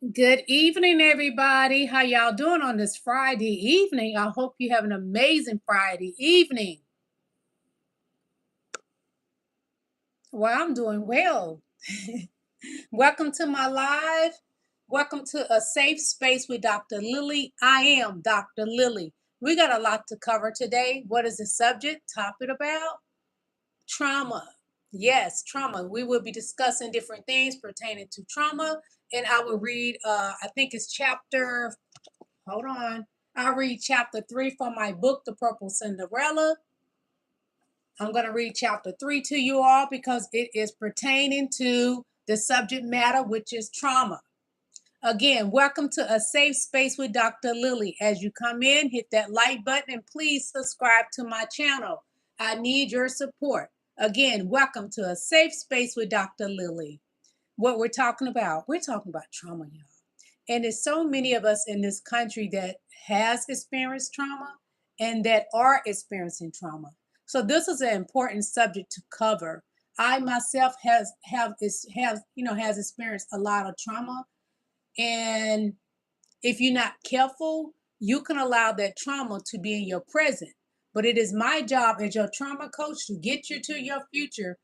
Good evening, everybody. How y'all doing on this Friday evening? I hope you have an amazing Friday evening. Well, I'm doing well. Welcome to my live. Welcome to a safe space with Dr. Lillie. I am Dr. Lillie. We got a lot to cover today. What is the subject topic about? Trauma. Yes, trauma. We will be discussing different things pertaining to trauma. And I will read, I think it's chapter Hold on. I'll read chapter 3 from my book, The Purple Cinderella. I'm going to read chapter 3 to you all because it is pertaining to the subject matter, which is trauma. Again, welcome to a safe space with Dr. Lillie. As you come in, hit that like button and please subscribe to my channel. I need your support. Again, welcome to a safe space with Dr. Lillie. What we're talking about trauma, y'all. And there's so many of us in this country that has experienced trauma and that are experiencing trauma. So this is an important subject to cover. I myself has experienced a lot of trauma, and if you're not careful, you can allow that trauma to be in your present. But it is my job as your trauma coach to get you to your future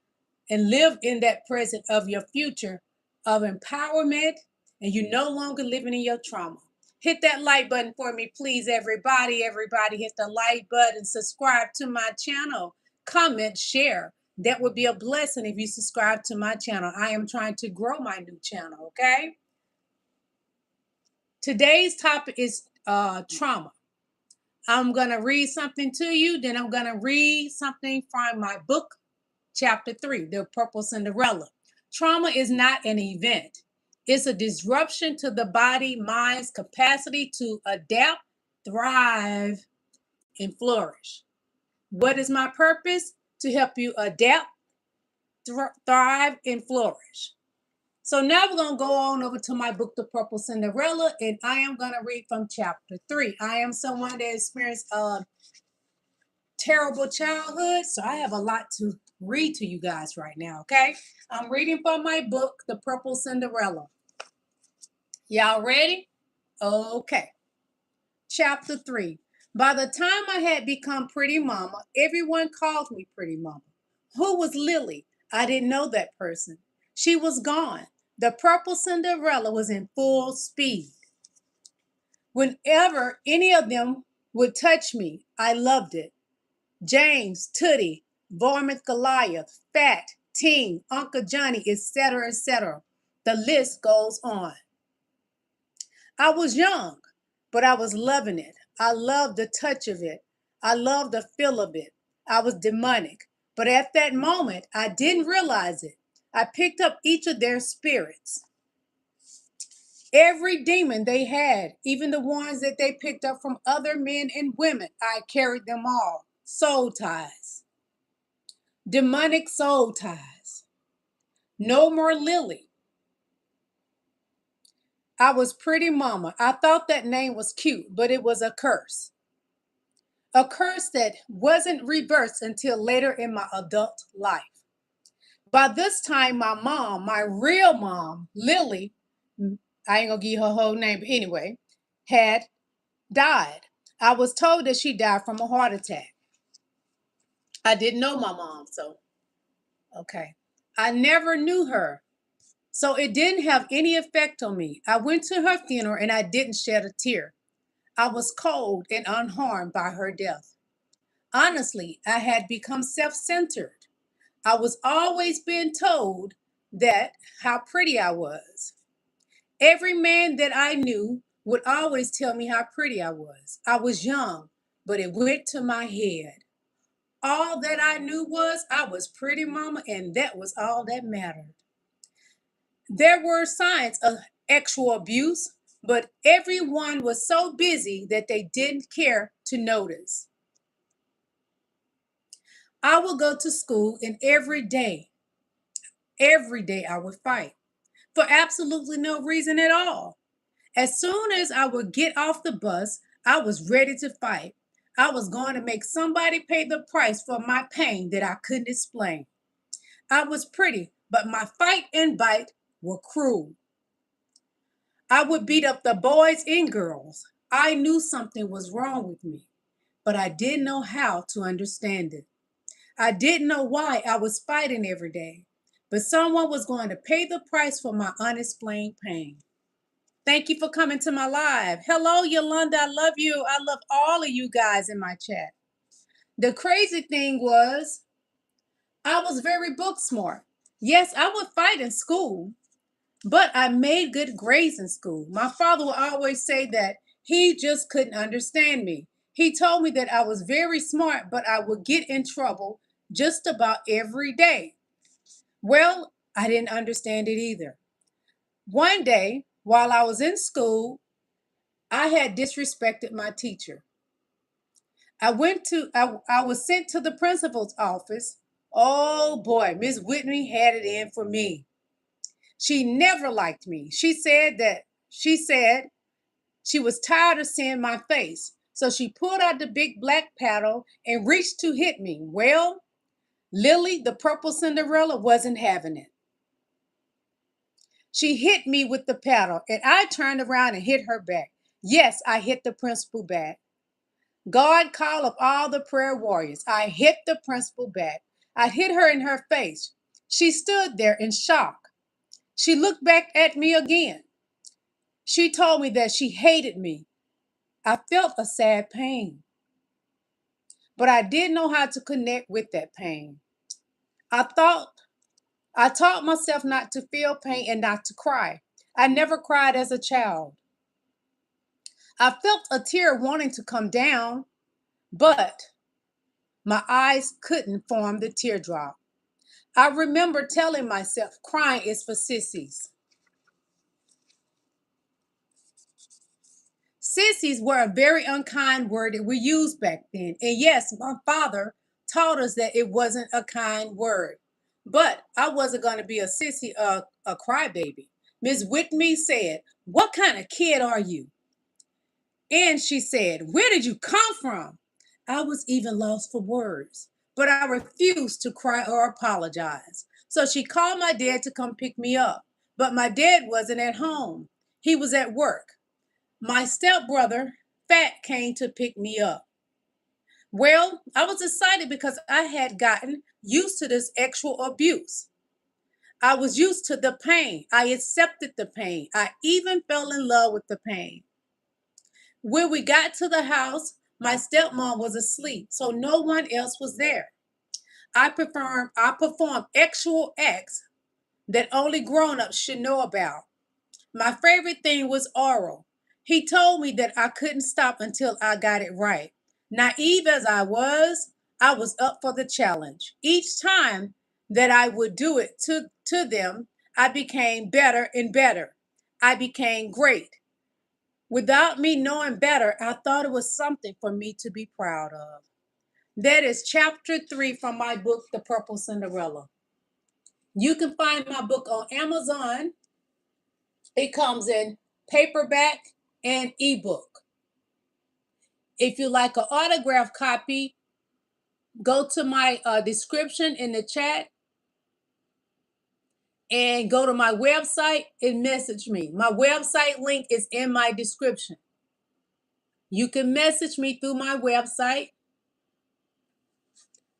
and live in that present of your future of empowerment, and you're no longer living in your trauma. Hit that like button for me, please, everybody. Everybody hit the like button, subscribe to my channel, comment, share. That would be a blessing if you subscribe to my channel. I am trying to grow my new channel, okay? Today's topic is trauma. I'm going to read something to you, then I'm going to read something from my book, Chapter 3, The Purple Cinderella. Trauma is not an event. It's a disruption to the body, mind's capacity to adapt, thrive, and flourish. What is my purpose? To help you adapt, thrive, and flourish. So now we're going to go on over to my book, The Purple Cinderella, and I am going to read from chapter 3. I am someone that experienced a terrible childhood, so I have a lot to read to you guys right now, okay? I'm reading from my book, The Purple Cinderella. Y'all ready? Okay. Chapter 3. By the time I had become Pretty Mama, everyone called me Pretty Mama. Who was Lillie? I didn't know that person. She was gone. The Purple Cinderella was in full speed. Whenever any of them would touch me, I loved it. James, Tootie, Varmint Goliath, Fat, Ting, Uncle Johnny, etc., etc. The list goes on. I was young, but I was loving it. I loved the touch of it. I loved the feel of it. I was demonic. But at that moment, I didn't realize it. I picked up each of their spirits. Every demon they had, even the ones that they picked up from other men and women, I carried them all. Soul ties. Demonic soul ties. No more Lillie. I was Pretty Mama. I thought that name was cute, but it was a curse. A curse that wasn't reversed until later in my adult life. By this time, my mom, my real mom, Lillie, I ain't gonna give you her whole name, but anyway, had died. I was told that she died from a heart attack. I didn't know my mom, so okay. I never knew her, so it didn't have any effect on me. I went to her funeral and I didn't shed a tear. I was cold and unharmed by her death. Honestly, I had become self-centered. I was always being told that how pretty I was. Every man that I knew would always tell me how pretty I was. I was young, but it went to my head. All that I knew was I was Pretty Mama, and that was all that mattered. There were signs of actual abuse, but everyone was so busy that they didn't care to notice. I would go to school, and every day I would fight for absolutely no reason at all. As soon as I would get off the bus, I was ready to fight. I was going to make somebody pay the price for my pain that I couldn't explain. I was pretty, but my fight and bite were cruel. I would beat up the boys and girls. I knew something was wrong with me, but I didn't know how to understand it. I didn't know why I was fighting every day, but someone was going to pay the price for my unexplained pain. Thank you for coming to my live. Hello, Yolanda. I love you. I love all of you guys in my chat. The crazy thing was, I was very book smart. Yes, I would fight in school, but I made good grades in school. My father would always say that he just couldn't understand me. He told me that I was very smart, but I would get in trouble just about every day. Well, I didn't understand it either. One day, while I was in school, I had disrespected my teacher. I was sent to the principal's office. Oh boy, Miss Whitney had it in for me. She never liked me. She said she was tired of seeing my face. So she pulled out the big black paddle and reached to hit me. Well, Lily, the purple Cinderella, wasn't having it. She hit me with the paddle, and I turned around and hit her back. Yes, I hit the principal back. God call of all the prayer warriors. I hit the principal back. I hit her in her face. She stood there in shock. She looked back at me again. She told me that she hated me. I felt a sad pain, but I didn't know how to connect with that pain. I thought I taught myself not to feel pain and not to cry. I never cried as a child. I felt a tear wanting to come down, but my eyes couldn't form the teardrop. I remember telling myself crying is for sissies. Sissies were a very unkind word that we used back then. And yes, my father taught us that it wasn't a kind word. But I wasn't going to be a sissy, a crybaby. Miss Whitney said, "What kind of kid are you?" And she said, "Where did you come from?" I was even lost for words, but I refused to cry or apologize. So she called my dad to come pick me up. But my dad wasn't at home, he was at work. My stepbrother, Fat, came to pick me up. Well, I was excited because I had gotten used to this actual abuse. I was used to the pain. I accepted the pain. I even fell in love with the pain. When we got to the house, my stepmom was asleep, so no one else was there. I performed actual acts that only grown-ups should know about. My favorite thing was oral. He told me that I couldn't stop until I got it right. Naive as I was up for the challenge. Each time that I would do it to them, I became better and better. I became great. Without me knowing better, I thought it was something for me to be proud of. That is chapter 3 from my book, The Purple Cinderella. You can find my book on Amazon. It comes in paperback and ebook. If you like an autograph copy, go to my description in the chat and go to my website and message me. My website link is in my description. You can message me through my website.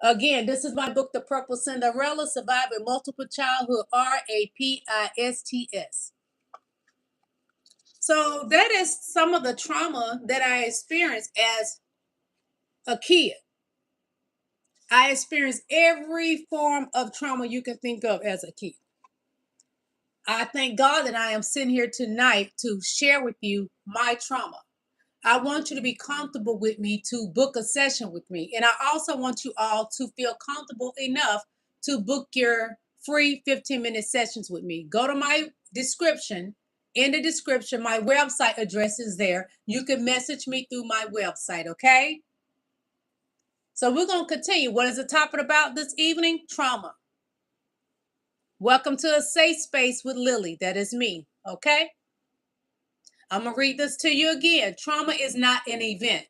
Again, this is my book, The Purple Cinderella, Surviving Multiple Childhood, RAPISTS. So that is some of the trauma that I experienced as a kid. I experienced every form of trauma you can think of as a kid. I thank God that I am sitting here tonight to share with you my trauma. I want you to be comfortable with me to book a session with me. And I also want you all to feel comfortable enough to book your free 15-minute sessions with me. Go to my description. In the description, my website address is there. You can message me through my website, okay? So we're going to continue. What is the topic about this evening? Trauma. Welcome to a safe space with Lily. That is me, okay? I'm going to read this to you again. Trauma is not an event.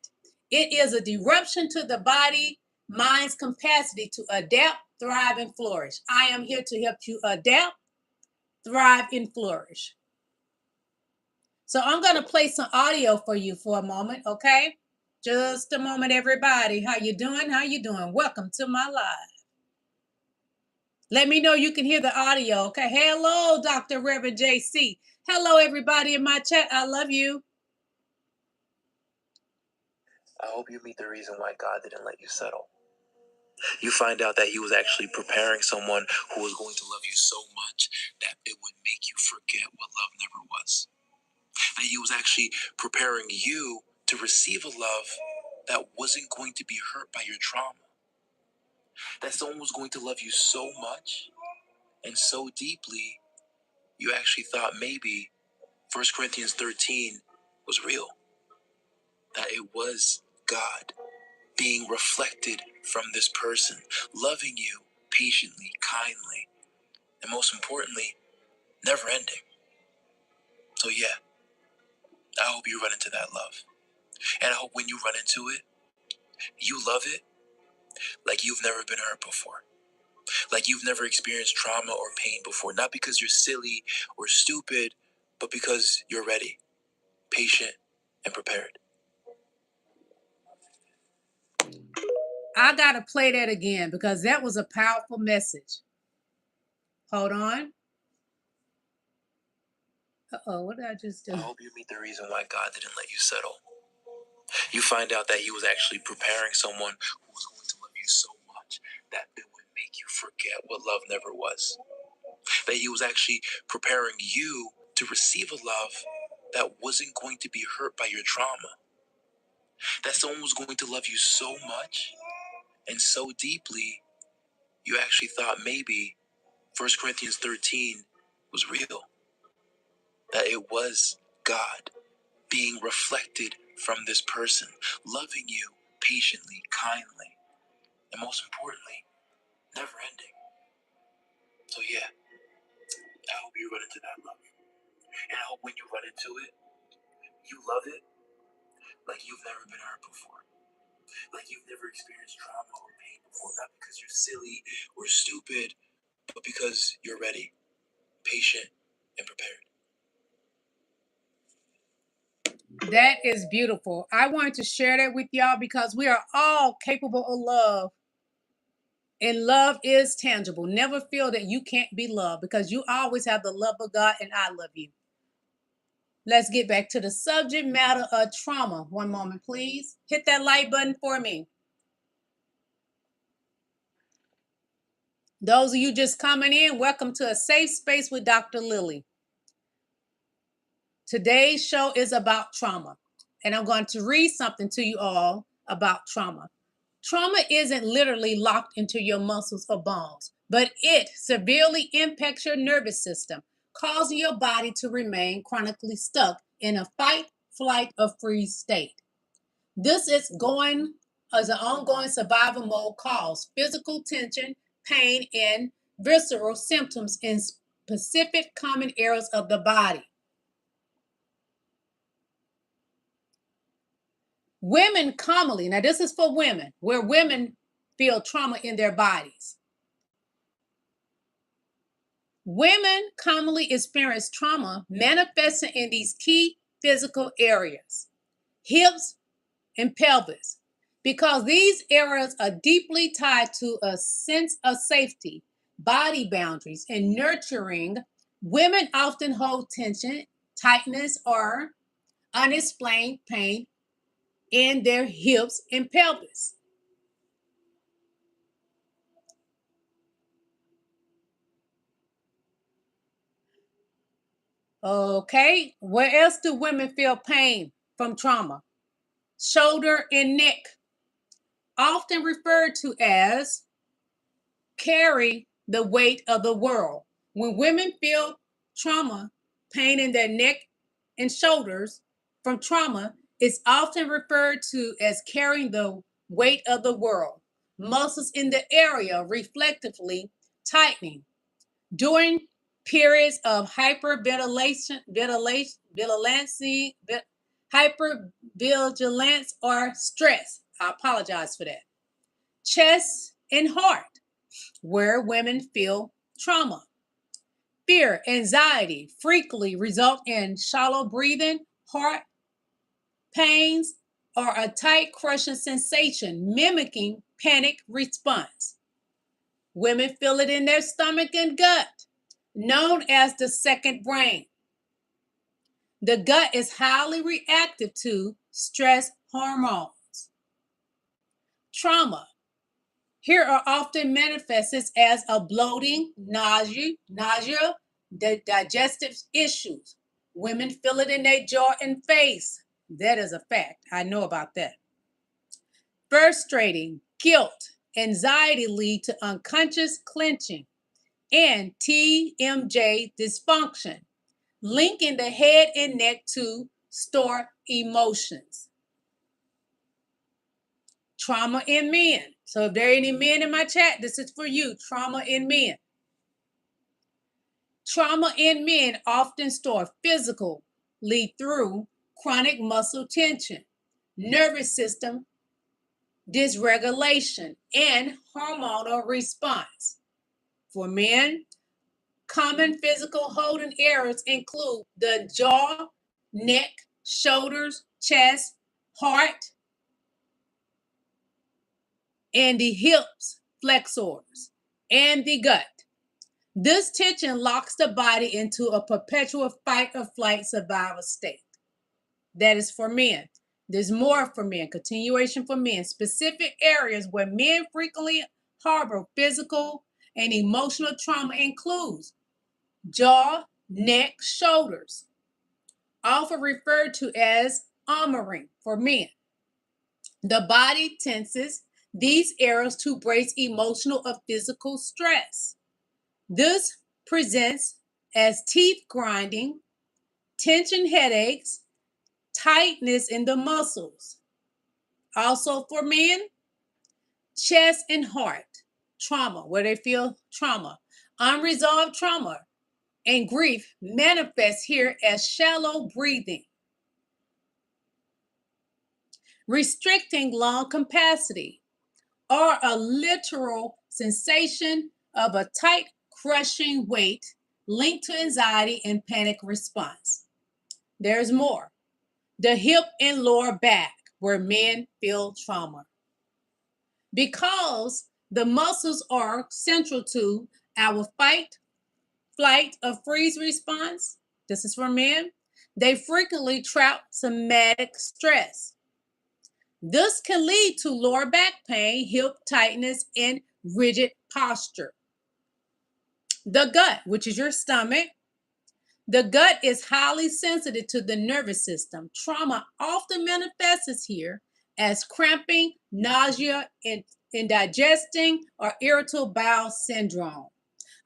It is a disruption to the body, mind's capacity to adapt, thrive, and flourish. I am here to help you adapt, thrive, and flourish. So I'm going to play some audio for you for a moment, okay? Just a moment, everybody. How you doing? How you doing? Welcome to my live. Let me know you can hear the audio, okay? Hello, Dr. Reverend JC. Hello, everybody in my chat. I love you. I hope you meet the reason why God didn't let you settle. You find out that he was actually preparing someone who was going to love you so much that it would make you forget what love never was. That he was actually preparing you to receive a love that wasn't going to be hurt by your trauma. That someone was going to love you so much and so deeply, you actually thought maybe 1 Corinthians 13 was real. That it was God being reflected from this person, loving you patiently, kindly, and most importantly, never ending. So yeah, I hope you run into that love. And I hope when you run into it, you love it like you've never been hurt before. Like you've never experienced trauma or pain before. Not because you're silly or stupid, but because you're ready, patient, and prepared. I got to play that again because that was a powerful message. Hold on. Uh-oh, what did I just do? I hope you meet the reason why God didn't let you settle. You find out that he was actually preparing someone who was going to love you so much that it would make you forget what love never was. That he was actually preparing you to receive a love that wasn't going to be hurt by your trauma. That someone was going to love you so much and so deeply, you actually thought maybe 1 Corinthians 13 was real. That it was God being reflected from this person, loving you patiently, kindly, and most importantly, never ending. So yeah, I hope you run into that love. And I hope when you run into it, you love it like you've never been hurt before. Like you've never experienced trauma or pain before. Not because you're silly or stupid, but because you're ready, patient, and prepared. That is beautiful. I wanted to share that with y'all because we are all capable of love. And love is tangible. Never feel that you can't be loved because you always have the love of God and I love you. Let's get back to the subject matter of trauma. One moment, please. Hit that like button for me. Those of you just coming in, welcome to A Safe Space with Dr. Lillie. Today's show is about trauma, and I'm going to read something to you all about trauma. Trauma isn't literally locked into your muscles or bones, but it severely impacts your nervous system, causing your body to remain chronically stuck in a fight, flight, or freeze state. This is going as an ongoing survival mode cause physical tension, pain, and visceral symptoms in specific common areas of the body. Women commonly, now this is for women, where women feel trauma in their bodies. Women commonly experience trauma manifesting in these key physical areas, hips and pelvis, because these areas are deeply tied to a sense of safety, body boundaries, and nurturing. Women often hold tension, tightness, or unexplained pain in their hips and pelvis. Okay, where else do women feel pain from trauma? Shoulder and neck, often referred to as carry the weight of the world. When women feel trauma, pain in their neck and shoulders from trauma, it's often referred to as carrying the weight of the world. Muscles in the area reflectively tightening. During periods of hypervigilance, or stress. I apologize for that. Chest and heart, where women feel trauma. Fear, anxiety frequently result in shallow breathing, heart pains, or a tight crushing sensation mimicking panic response. Women feel it in their stomach and gut, known as the second brain. The gut is highly reactive to stress hormones. Trauma. Here are often manifested as a bloating, nausea, digestive issues. Women feel it in their jaw and face. That is a fact. I know about that. Frustrating, guilt, anxiety lead to unconscious clenching and TMJ dysfunction, linking the head and neck to store emotions. Trauma in men. So if there are any men in my chat, this is for you. Trauma in men. Trauma in men often store physically through chronic muscle tension, nervous system dysregulation, and hormonal response. For men, common physical holding errors include the jaw, neck, shoulders, chest, heart, and the hips, flexors, and the gut. This tension locks the body into a perpetual fight or flight survival state. That is for men. There's more for men, continuation for men. Specific areas where men frequently harbor physical and emotional trauma includes jaw, neck, shoulders, often referred to as armoring for men. The body tenses these areas to brace emotional or physical stress. This presents as teeth grinding, tension headaches, tightness in the muscles. Also for men, chest and heart trauma, where they feel trauma. Unresolved trauma and grief manifest here as shallow breathing, restricting lung capacity, or a literal sensation of a tight, crushing weight linked to anxiety and panic response. There's more. The hip and lower back, where men feel trauma. Because the muscles are central to our fight, flight, or freeze response, this is for men, they frequently trap somatic stress. This can lead to lower back pain, hip tightness, and rigid posture. The gut, which is your stomach, the gut is highly sensitive to the nervous system. Trauma often manifests here as cramping, nausea, indigesting, or irritable bowel syndrome.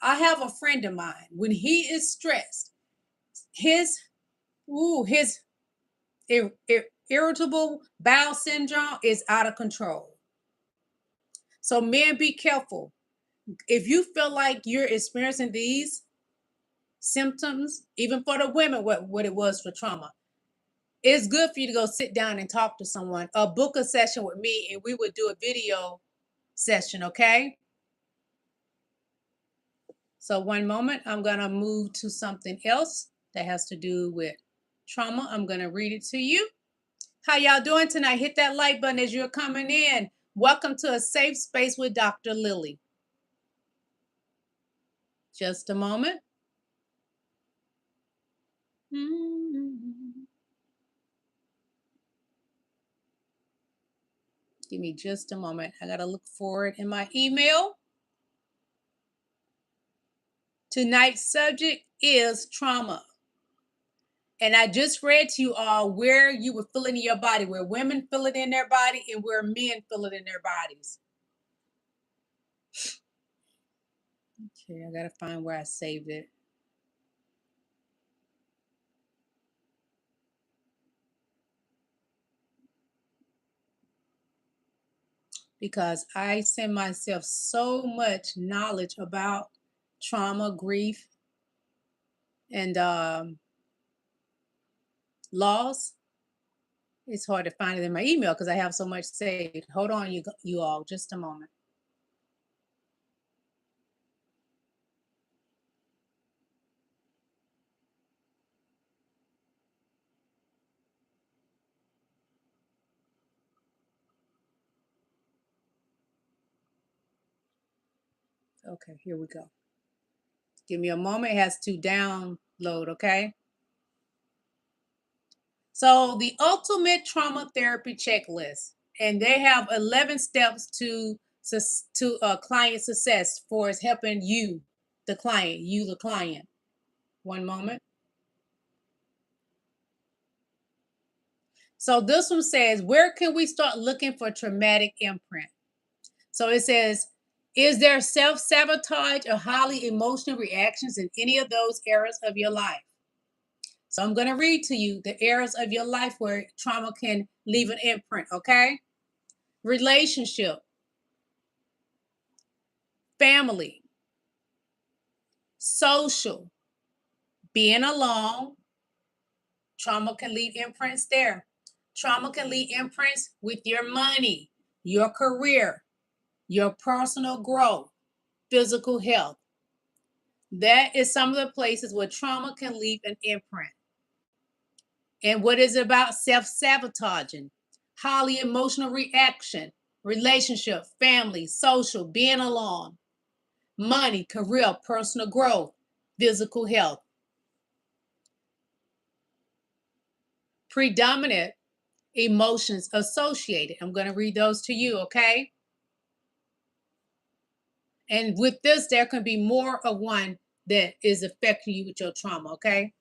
I have a friend of mine, when he is stressed, his irritable bowel syndrome is out of control. So men, be careful. If you feel like you're experiencing these symptoms, even for the women, what it was for trauma, it's good for you to go sit down and talk to someone or book a session with me, and we would do a video session, okay? So one moment, I'm going to move to something else that has to do with trauma. I'm going to read it to you. How y'all doing tonight? Hit that like button as you're coming in. Welcome to a safe space with Dr. Lillie. Just a moment. Give me just a moment. I got to look for it in my email. Tonight's subject is trauma. And I just read to you all where you would feel it in your body, where women feel it in their body and where men feel it in their bodies. Okay, I got to find where I saved it. Because I send myself so much knowledge about trauma, grief, and loss. It's hard to find it in my email because I have so much saved. Hold on, you all, just a moment. Okay, here we go. Give me a moment. It has to download, okay? So the ultimate trauma therapy checklist, and they have 11 steps to client success for is helping you, the client, the client. One moment. So this one says, where can we start looking for traumatic imprint? So it says, is there self-sabotage or highly emotional reactions in any of those areas of your life? So I'm going to read to you the areas of your life where trauma can leave an imprint, okay? Relationship, family, social, being alone. Trauma can leave imprints there. Trauma can leave imprints with your money, your career, your personal growth, physical health. That is some of the places where trauma can leave an imprint. And what is it about? Self-sabotaging, highly emotional reaction, relationship, family, social, being alone, money, career, personal growth, physical health. Predominant emotions associated. I'm going to read those to you, okay? And with this, there can be more of one that is affecting you with your trauma, okay?